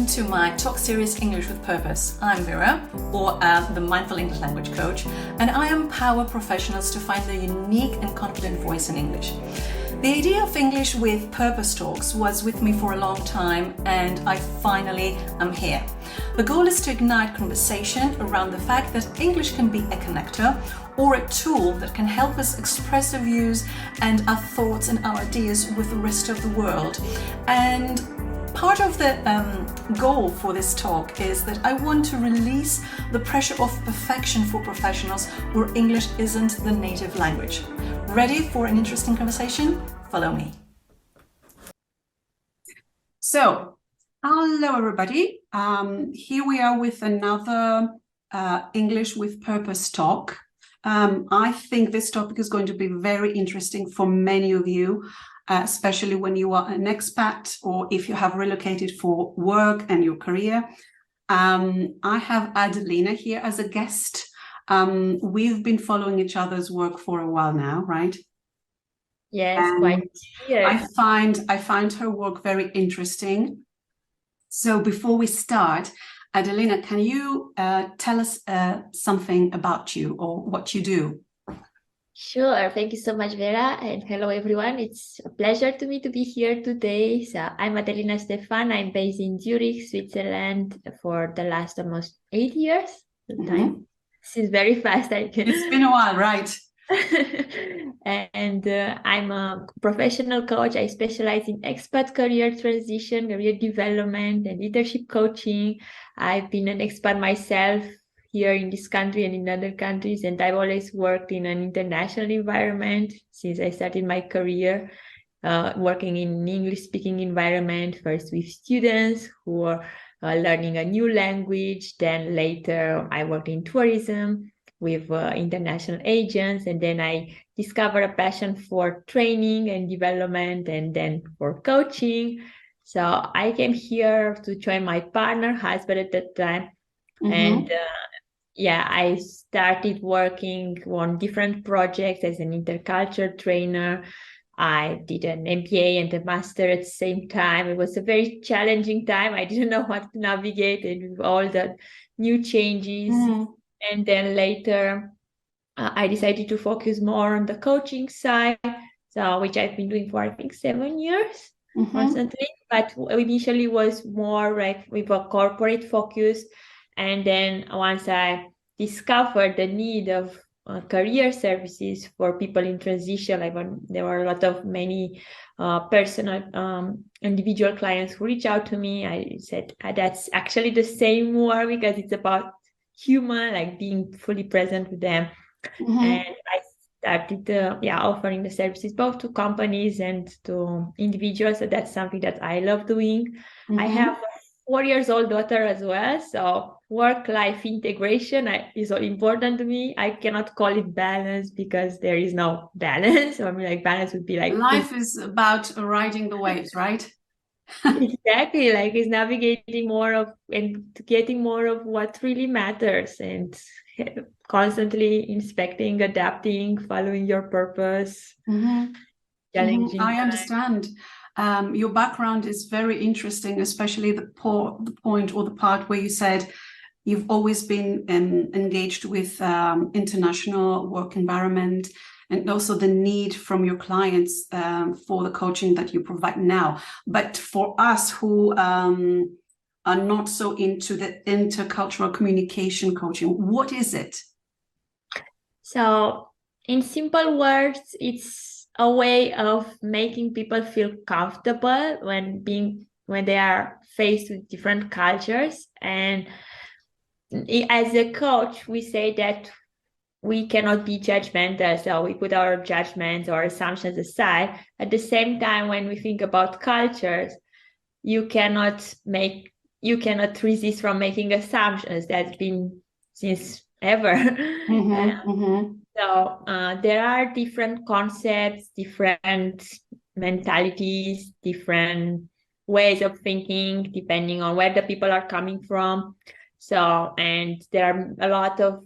to my talk series English with Purpose. I'm Vera, or the Mindful English Language Coach, and I empower professionals to find their unique and confident voice in English. The idea of English with Purpose talks was with me for a long time, and I finally am here. The goal is to ignite conversation around the fact that English can be a connector or a tool that can help us express our views and our thoughts and our ideas with the rest of the world. And part of the goal for this talk is that I want to release the pressure of perfection for professionals where English isn't the native language. Ready for an interesting conversation? Follow me. So, hello everybody. Here we are with another English with Purpose talk. I think this topic is going to be very interesting for many of you, especially when you are an expat or if you have relocated for work and your career. I have Adelina here as a guest. We've been following each other's work for a while now, right? Yes, quite. Yes. I find her work very interesting. So before we start, Adelina, can you tell us something about you or what you do? Sure. Thank you so much, Vera. And hello, everyone. It's a pleasure to me to be here today. So I'm Adelina Stefan. I'm based in Zurich, Switzerland for the last almost 8 years. The time seems very fast. It's been a while, right? And I'm a professional coach. I specialize in expat career transition, career development, and leadership coaching. I've been an expat myself here in this country and in other countries, and I've always worked in an international environment since I started my career, working in an English-speaking environment, first with students who are learning a new language. Then later I worked in tourism with international agents, and then I discovered a passion for training and development and then for coaching. So I came here to join my partner, husband at that time. And I started working on different projects as an intercultural trainer. I did an MBA and a master at the same time. It was a very challenging time. I didn't know how to navigate it with all the new changes. And then later, I decided to focus more on the coaching side, so which I've been doing for, I think, 7 years constantly. But initially was more like with a corporate focus. And then once I discovered the need of career services for people in transition, there were a lot of many personal individual clients who reached out to me. I said, that's actually the same work because it's about human, like being fully present with them. And I started offering the services both to companies and to individuals. So that's something that I love doing. I have a 4-year-old daughter as well, so work-life integration is important to me. I cannot call it balance because there is no balance. So I mean, like, balance would be like life is about riding the waves, right? Exactly, like it's navigating more of and getting more of what really matters and constantly inspecting, adapting, following your purpose. Challenging. I understand. Your background is very interesting, especially the point or the part where you said you've always been engaged with international work environment, and also the need from your clients for the coaching that you provide now. But for us who are not so into the intercultural communication coaching, what is it? So in simple words, it's a way of making people feel comfortable when they are faced with different cultures. And as a coach, we say that we cannot be judgmental, so we put our judgments or assumptions aside. At the same time, when we think about cultures, you cannot resist from making assumptions. That's been since ever. So there are different concepts, different mentalities, different ways of thinking, depending on where the people are coming from. So, and there are a lot of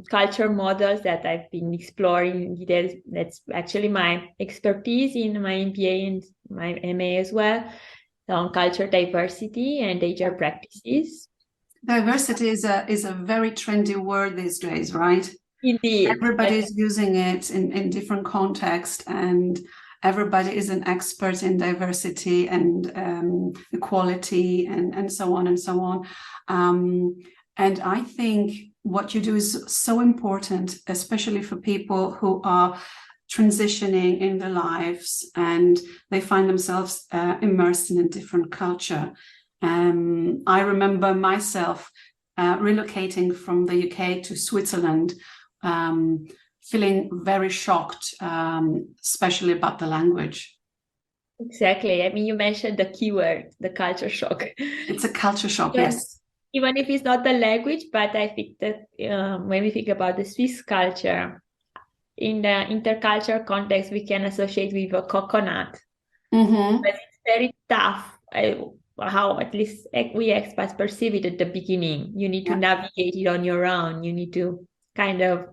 culture models that I've been exploring in detail. That's actually my expertise in my MBA and my MA as well. on culture diversity and HR practices. Diversity is a very trendy word these days, right? Indeed. Everybody's using it in different contexts, and everybody is an expert in diversity and equality and so on and so on. And I think what you do is so important, especially for people who are transitioning in their lives and they find themselves immersed in a different culture. I remember myself relocating from the UK to Switzerland, feeling very shocked, especially about the language. Exactly. I mean, you mentioned the keyword, the culture shock. It's a culture shock, yes. Even if it's not the language, but I think that when we think about the Swiss culture, in the intercultural context, we can associate with a coconut. Mm-hmm. But it's very tough, how at least we expats perceive it at the beginning. You need to navigate it on your own. You need to kind of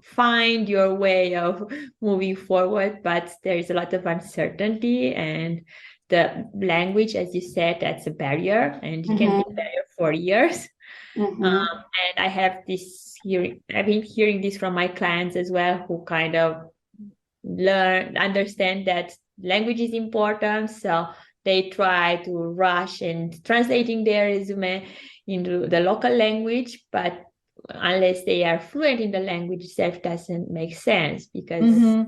find your way of moving forward, but there is a lot of uncertainty, and the language, as you said, that's a barrier, and it can be a barrier for years. And I have this I've been hearing this from my clients as well, who kind of understand that language is important, so they try to rush and translating their resume into the local language, but unless they are fluent in the language itself, doesn't make sense, because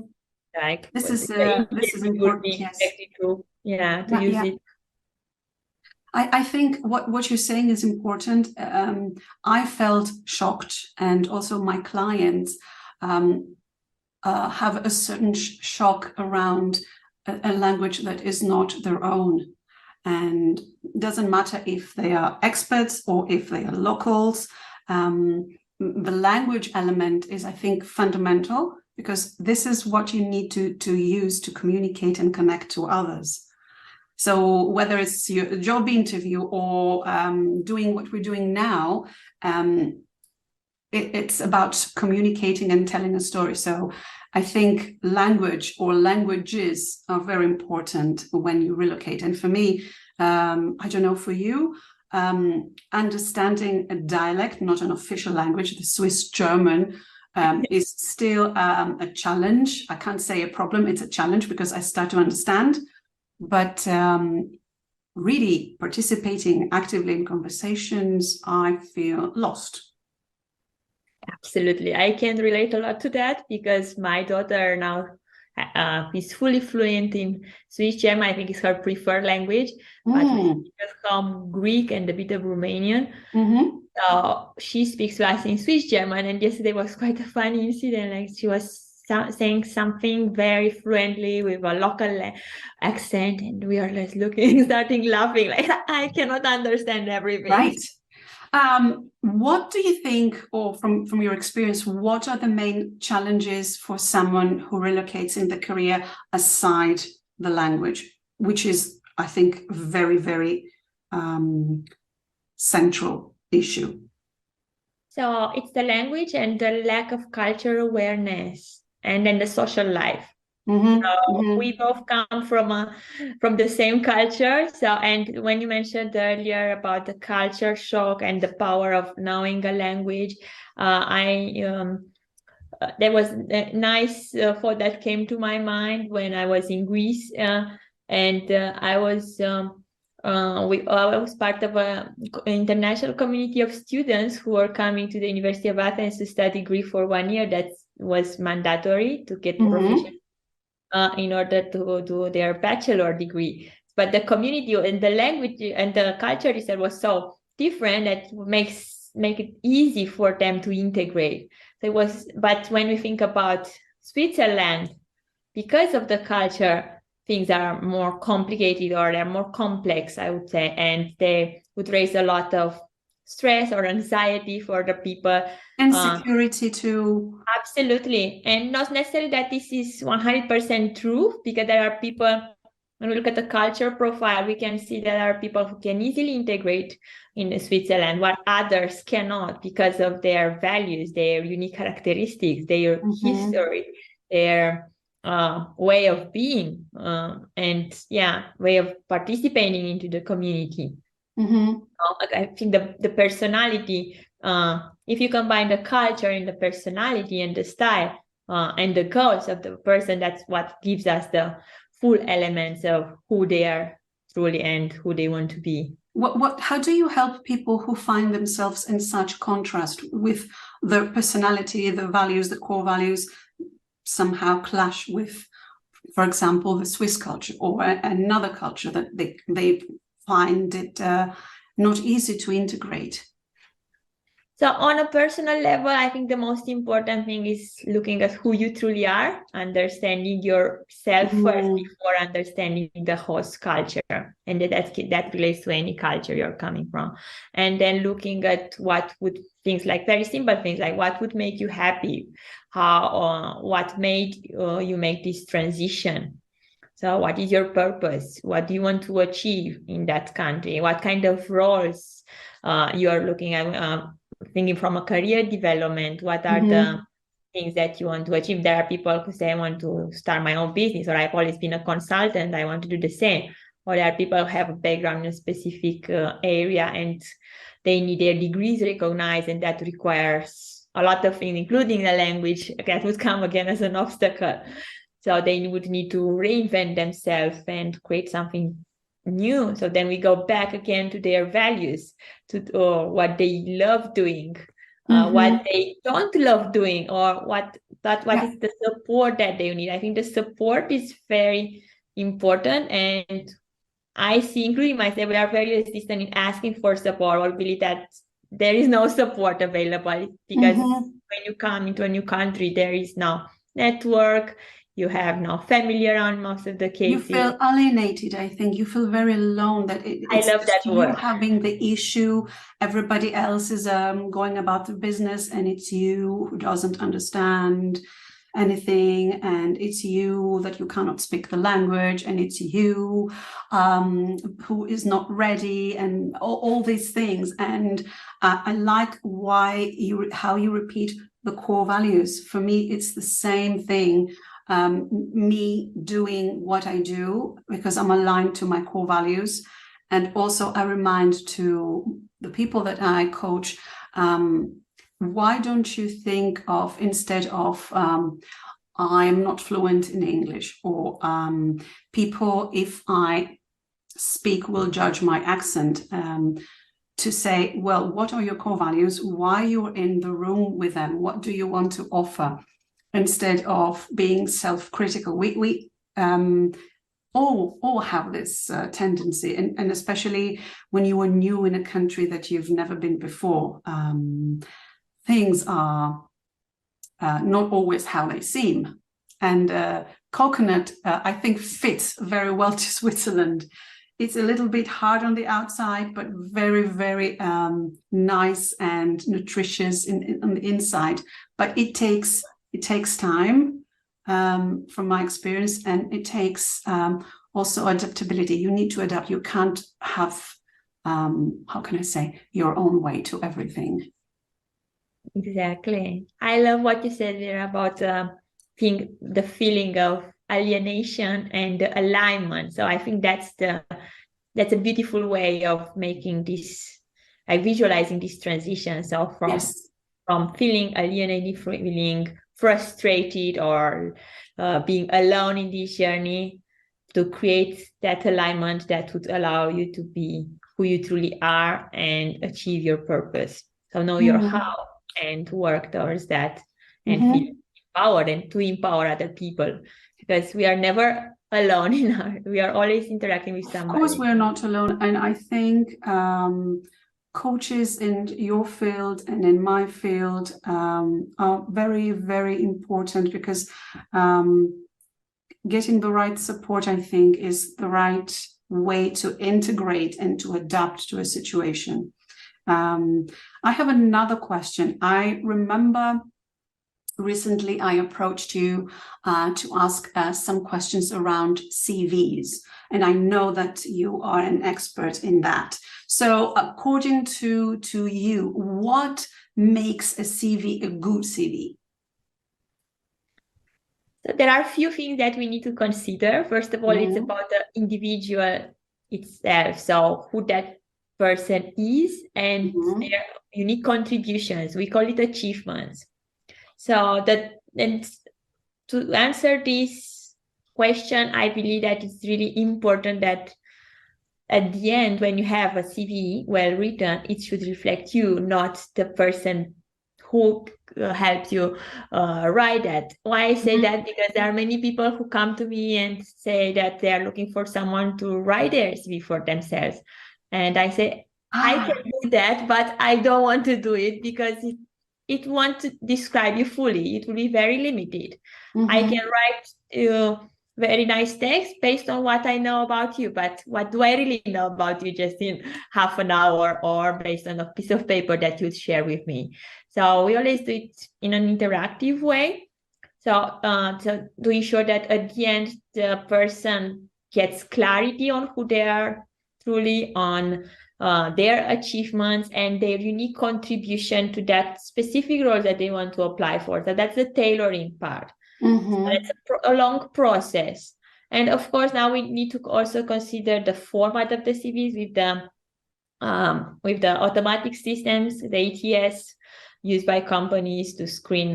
like this is important. Yes. To use it. I think what you're saying is important. I felt shocked, and also my clients have a certain shock around a language that is not their own. And it doesn't matter if they are experts or if they are locals. The language element is, I think, fundamental, because this is what you need to use to communicate and connect to others. So whether it's your job interview or doing what we're doing now, it's about communicating and telling a story. So I think language or languages are very important when you relocate. And for me, I don't know for you, understanding a dialect, not an official language, the Swiss German, is still a challenge. I can't say a problem, it's a challenge, because I start to understand. But really participating actively in conversations, I feel lost. Absolutely. I can relate a lot to that, because my daughter now is fully fluent in Swiss German. I think it's her preferred language, but we have some Greek and a bit of Romanian. So she speaks to us in Swiss German, and yesterday was quite a funny incident. Like, she was saying something very fluently with a local accent, and we are like starting laughing, like, I cannot understand everything. Right. What do you think, or from your experience, what are the main challenges for someone who relocates in their career aside the language, which is, I think, very, very central issue? So it's the language and the lack of cultural awareness, and then the social life. We both come from the same culture. So, and when you mentioned earlier about the culture shock and the power of knowing a language, there was a nice thought that came to my mind when I was in Greece, and I was part of an international community of students who were coming to the University of Athens to study Greek for 1 year. That was mandatory to get proficient in order to do their bachelor degree. But the community and the language and the culture itself was so different that make it easy for them to integrate. But when we think about Switzerland, because of the culture, things are more complicated, or they're more complex, I would say, and they would raise a lot of stress or anxiety for the people. Insecurity too. Absolutely. And not necessarily that this is 100% true, because there are people, when we look at the culture profile, we can see there are people who can easily integrate in Switzerland, while others cannot, because of their values, their unique characteristics, their history, their way of being, and way of participating into the community. I think the personality, if you combine the culture and the personality and the style and the goals of the person, that's what gives us the full elements of who they are truly and who they want to be. How do you help people who find themselves in such contrast with their personality, the values, the core values somehow clash with, for example, the Swiss culture or another culture that they find it not easy to integrate? So on a personal level, I think the most important thing is looking at who you truly are, understanding yourself first before understanding the host culture. And that relates to any culture you're coming from. And then looking at things like very simple things like what would make you happy, what made you make this transition. So what is your purpose? What do you want to achieve in that country? What kind of roles you are looking at? Thinking from a career development, what are the things that you want to achieve? There are people who say, I want to start my own business, or I've always been a consultant, I want to do the same. Or there are people who have a background in a specific area and they need their degrees recognized, and that requires a lot of things, including the language, that would come again as an obstacle. So they would need to reinvent themselves and create something new. So then we go back again to their values, to what they love doing, what they don't love doing, or what is the support that they need. I think the support is very important, and I see, including myself, we are very resistant in asking for support, or believe that there is no support available, because when you come into a new country, there is no network. You have no family around most of the cases. You feel alienated, I think. You feel very alone. I love that word. You having the issue. Everybody else is going about their business, and it's you who doesn't understand anything, and it's you that you cannot speak the language, and it's you who is not ready, and all these things. And I like how you repeat the core values. For me, it's the same thing. Me doing what I do because I'm aligned to my core values. And also I remind to the people that I coach, why don't you think of, instead of I'm not fluent in English, or people, if I speak, will judge my accent, to say, well, what are your core values? Why you're in the room with them? What do you want to offer? Instead of being self-critical. We all have this tendency, and especially when you are new in a country that you've never been before, things are not always how they seem. And coconut, I think, fits very well to Switzerland. It's a little bit hard on the outside, but very, very nice and nutritious on the inside. But it takes time, from my experience, and it takes also adaptability. You need to adapt. You can't have, how can I say, your own way to everything. Exactly. I love what you said there about the feeling of alienation and the alignment. So I think that's a beautiful way of making this, like visualizing this transition. So from feeling alienated, feeling frustrated, or being alone in this journey, to create that alignment that would allow you to be who you truly are and achieve your purpose. So know your how and work towards that, and feel empowered, and to empower other people, because we are never alone we are always interacting with somebody. Of course, we're not alone. And I think coaches in your field and in my field are very, very important, because getting the right support, I think, is the right way to integrate and to adapt to a situation. I have another question. I remember recently I approached you to ask some questions around CVs, and I know that you are an expert in that. So according to you, what makes a CV a good CV? So there are a few things that we need to consider. First of all, it's about the individual itself. So who that person is and their unique contributions. We call it achievements. So and to answer this question, I believe that it's really important that at the end, when you have a CV well written, it should reflect you, not the person who helped you write that. Why I say that? Because there are many people who come to me and say that they are looking for someone to write their CV for themselves. And I say, I can do that, but I don't want to do it because it won't describe you fully. It will be very limited. I can write very nice text based on what I know about you, but what do I really know about you just in half an hour or based on a piece of paper that you'd share with me? So we always do it in an interactive way. So to ensure that at the end, the person gets clarity on who they are truly, on their achievements and their unique contribution to that specific role that they want to apply for. So that's the tailoring part. So it's a long process. And of course, now we need to also consider the format of the CVs with the automatic systems, the ATS used by companies to screen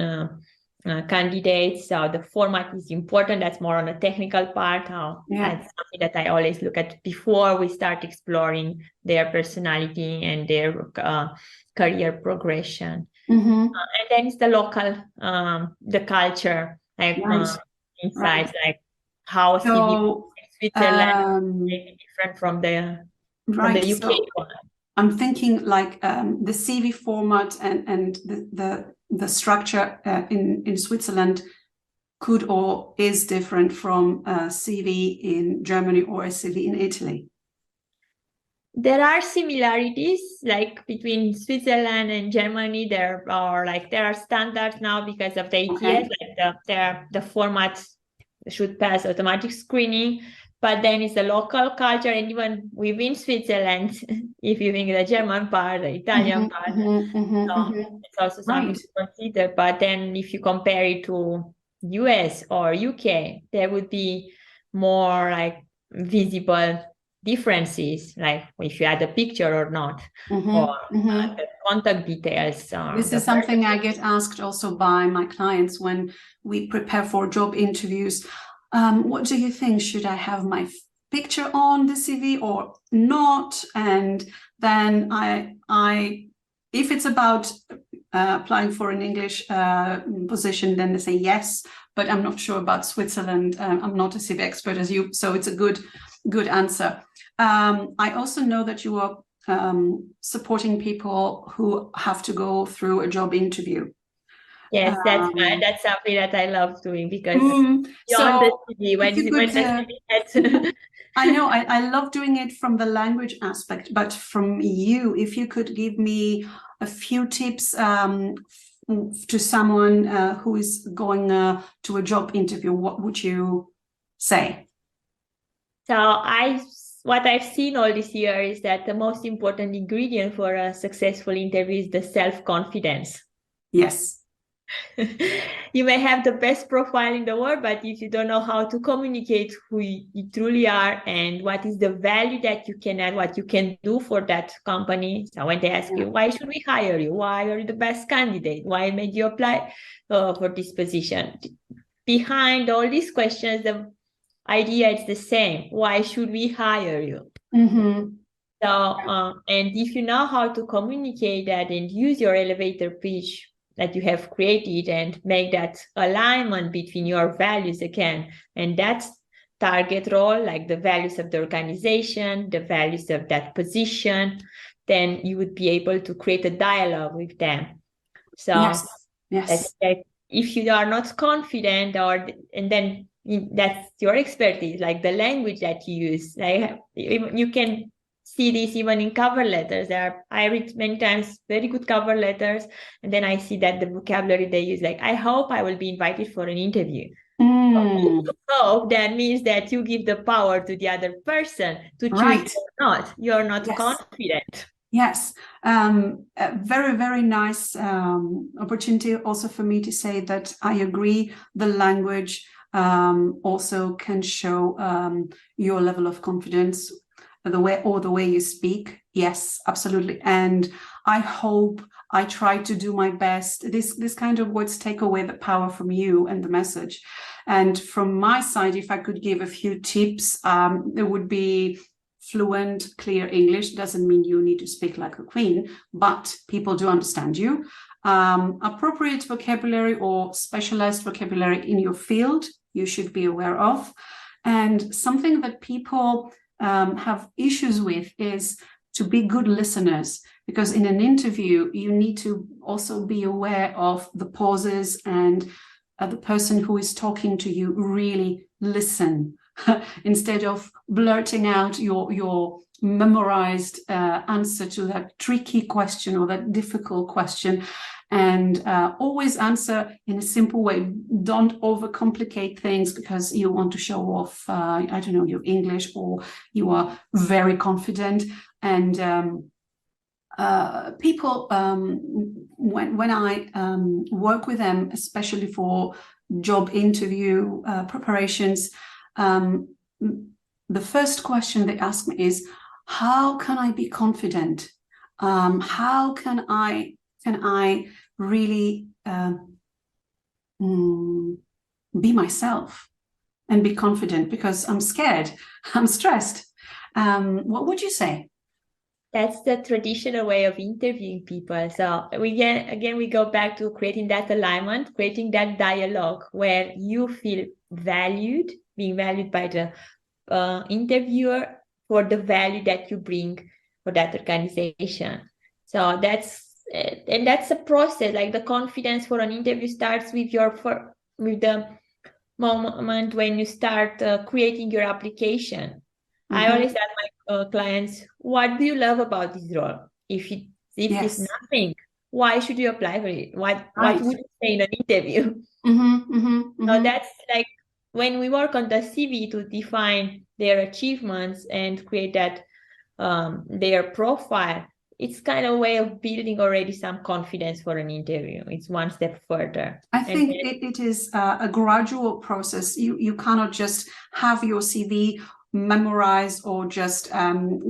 candidates. So the format is important. That's more on the technical part. That's something that I always look at before we start exploring their personality and their career progression. And then it's the local, the culture, like insights, like how CV in Switzerland may be different from the UK one. I'm thinking like the CV format and the structure in Switzerland could or is different from a CV in Germany or a CV in Italy. There are similarities, like between Switzerland and Germany. There are standards now because of the ATS, like the format should pass automatic screening, but then it's the local culture, and even within Switzerland, if you think the German part, the Italian part, it's also something to consider. But then if you compare it to US or UK, there would be more like visible differences, like if you add a picture or not, or the contact details. This is something I get asked also by my clients when we prepare for job interviews. What do you think? Should I have my picture on the CV or not? And then if it's about applying for an English position, then they say yes, but I'm not sure about Switzerland. I'm not a CV expert as you, so it's a good answer. I also know that you are supporting people who have to go through a job interview. Yes, that's right. That's something that I love doing because beyond the CV, I know I love doing it from the language aspect, but from you, if you could give me a few tips to someone who is going to a job interview, what would you say? So what I've seen all this year is that the most important ingredient for a successful interview is the self-confidence. Yes. You may have the best profile in the world, but if you don't know how to communicate who you truly are and what is the value that you can add, what you can do for that company. So when they ask you, why should we hire you? Why are you the best candidate? Why made you apply for this position? Behind all these questions, the idea is the same. Why should we hire you? So, and if you know how to communicate that and use your elevator pitch that you have created and make that alignment between your values again, and that's target role, like the values of the organization, the values of that position, then you would be able to create a dialogue with them. So yes. If you are not confident, and then that's your expertise, like the language that you use. Like you can see this even in cover letters. I read many times very good cover letters, and then I see that the vocabulary they use, like, I hope I will be invited for an interview. Hope, that means that you give the power to the other person to choose or not. You're not confident. Yes, a very, very nice opportunity also for me to say that I agree. The language also can show your level of confidence, the way you speak. Yes, absolutely. And I hope I try to do my best. This kind of words take away the power from you and the message. And from my side, if I could give a few tips, there would be fluent, clear English. Doesn't mean you need to speak like a queen, but people do understand you. Appropriate vocabulary or specialized vocabulary in your field, you should be aware of. And something that people have issues with is to be good listeners, because in an interview, you need to also be aware of the pauses and the person who is talking to you really listen instead of blurting out your memorized answer to that tricky question or that difficult question. And always answer in a simple way. Don't overcomplicate things because you want to show off, I don't know, your English, or you are very confident. And people, when I work with them, especially for job interview preparations, the first question they ask me is, how can I be confident? How can I really be myself and be confident, because I'm scared, I'm stressed. What would you say? That's the traditional way of interviewing people. So we go back to creating that alignment, creating that dialogue where you feel valued, being valued by the interviewer for the value that you bring for that organization. So that's a process. Like the confidence for an interview starts with the moment when you start creating your application. Mm-hmm. I always ask my clients, what do you love about this role? If it's nothing, why should you apply for it? What would you say in an interview? So that's like when we work on the CV to define their achievements and create that their profile. It's kind of a way of building already some confidence for an interview. It's one step further. I think it is a gradual process. You cannot just have your CV memorize or just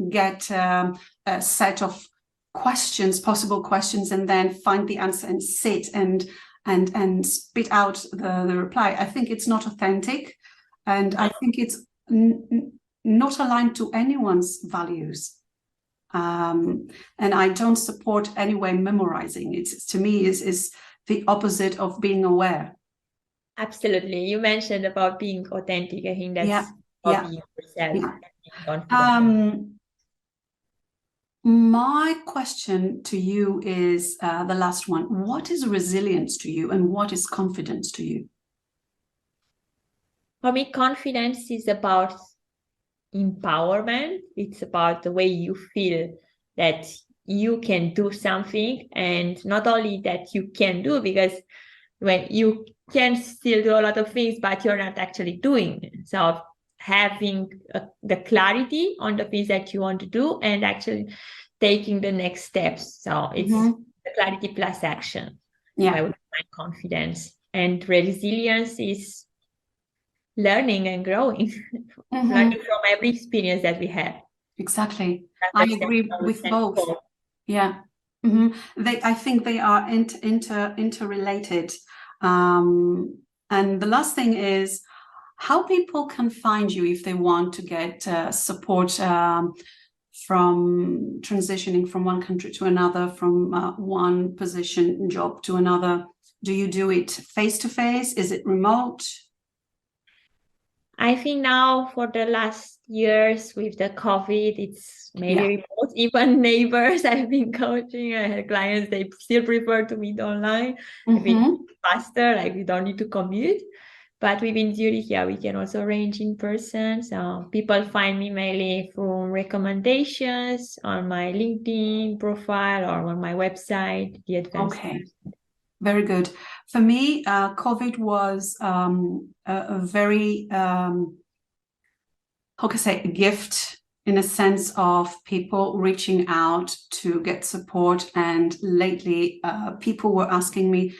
get a set of questions, possible questions, and then find the answer and sit and spit out the reply. I think it's not authentic, and I think it's not aligned to anyone's values. And I don't support anyway memorizing. It's, to me, is the opposite of being aware. Absolutely. You mentioned about being authentic. I think that's being yourself. Yeah. My question to you is the last one. What is resilience to you, and what is confidence to you? For me, confidence is about empowerment. It's about the way you feel that you can do something, and not only that you can do, because when you can still do a lot of things, but you're not actually doing it. So having the clarity on the things that you want to do and actually taking the next steps. So it's the clarity plus action. Yeah, I would find confidence. And resilience is learning and growing, learning from every experience that we have. Exactly. I agree with both. Yeah. I think they are interrelated. And the last thing is how people can find you if they want to get support from transitioning from one country to another, from one position job to another. Do you do it face-to-face? Is it remote? I think now for the last years with the COVID, it's maybe remote. Even neighbors I've been coaching, I had clients, they still prefer to meet online. A bit faster, like we don't need to commute. But within Zurich, we can also arrange in person. So people find me mainly from recommendations on my LinkedIn profile or on my website, the advanced. Okay. Very good. For me, COVID was a very, how can I say, a gift in a sense of people reaching out to get support. And lately, people were asking me,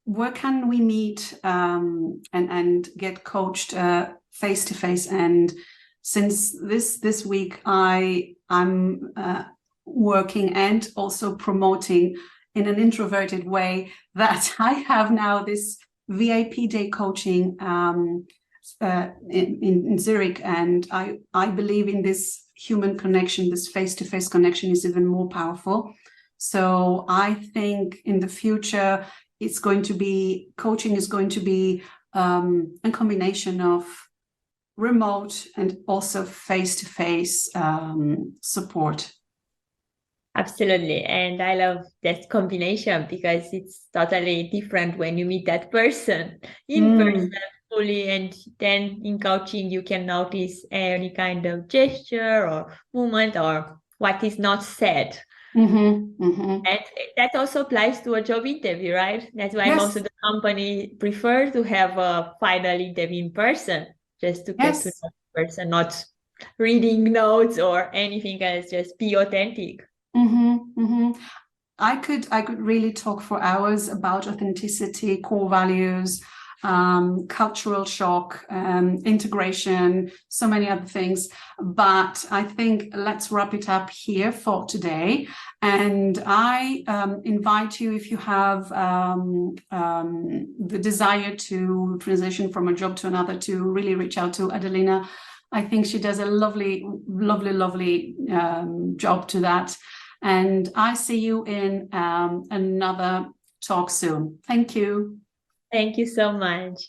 where can we meet and get coached face to face? And since this week, I'm working and also promoting in an introverted way that I have now this VIP day coaching in Zurich, and I believe in this human connection. This face-to-face connection is even more powerful. So I think in the future it's going to be, coaching is going to be a combination of remote and also face-to-face support. Absolutely. And I love that combination because it's totally different when you meet that person in person fully, and then in coaching you can notice any kind of gesture or movement or what is not said. And that also applies to a job interview, right? That's why most of the company prefer to have a final interview in person, just to get to know the person, not reading notes or anything else, just be authentic. I could really talk for hours about authenticity, core values, cultural shock, integration, so many other things. But I think let's wrap it up here for today. And I invite you, if you have the desire to transition from a job to another, to really reach out to Adelina. I think she does a lovely job to that. And I see you in another talk soon. Thank you. Thank you so much.